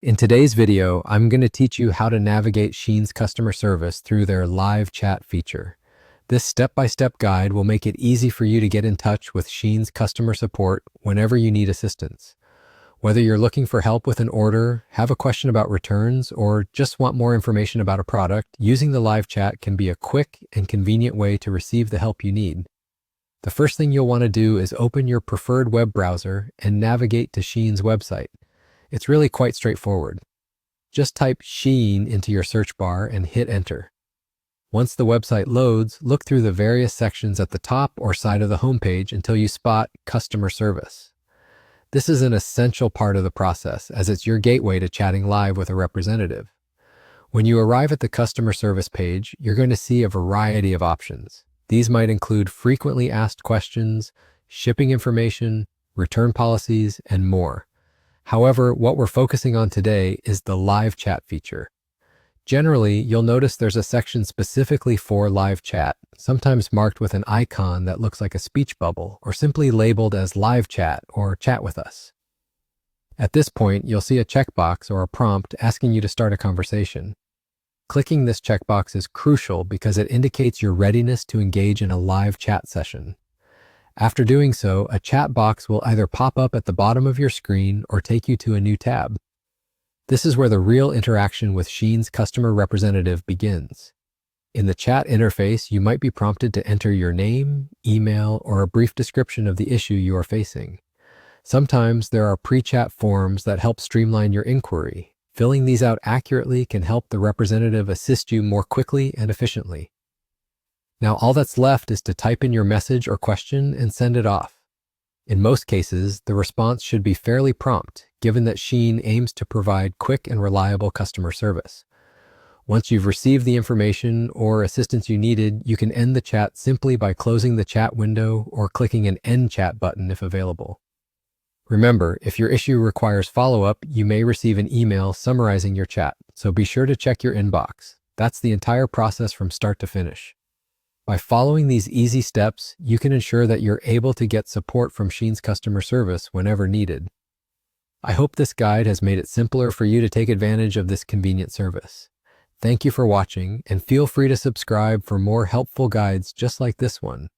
In today's video, I'm going to teach you how to navigate Shein's customer service through their live chat feature. This step-by-step guide will make it easy for you to get in touch with Shein's customer support whenever you need assistance. Whether you're looking for help with an order, have a question about returns, or just want more information about a product, using the live chat can be a quick and convenient way to receive the help you need. The first thing you'll want to do is open your preferred web browser and navigate to Shein's website. It's really quite straightforward. Just type Shein into your search bar and hit enter. Once the website loads, look through the various sections at the top or side of the homepage until you spot Customer Service. This is an essential part of the process as it's your gateway to chatting live with a representative. When you arrive at the Customer Service page, you're going to see a variety of options. These might include frequently asked questions, shipping information, return policies, and more. However, what we're focusing on today is the live chat feature. Generally, you'll notice there's a section specifically for live chat, sometimes marked with an icon that looks like a speech bubble, or simply labeled as live chat or chat with us. At this point, you'll see a checkbox or a prompt asking you to start a conversation. Clicking this checkbox is crucial because it indicates your readiness to engage in a live chat session. After doing so, a chat box will either pop up at the bottom of your screen or take you to a new tab. This is where the real interaction with Shein's customer representative begins. In the chat interface, you might be prompted to enter your name, email, or a brief description of the issue you are facing. Sometimes there are pre-chat forms that help streamline your inquiry. Filling these out accurately can help the representative assist you more quickly and efficiently. Now, all that's left is to type in your message or question and send it off. In most cases, the response should be fairly prompt, given that Shein aims to provide quick and reliable customer service. Once you've received the information or assistance you needed, you can end the chat simply by closing the chat window or clicking an End Chat button if available. Remember, if your issue requires follow-up, you may receive an email summarizing your chat, so be sure to check your inbox. That's the entire process from start to finish. By following these easy steps, you can ensure that you're able to get support from Shein's customer service whenever needed. I hope this guide has made it simpler for you to take advantage of this convenient service. Thank you for watching, and feel free to subscribe for more helpful guides just like this one.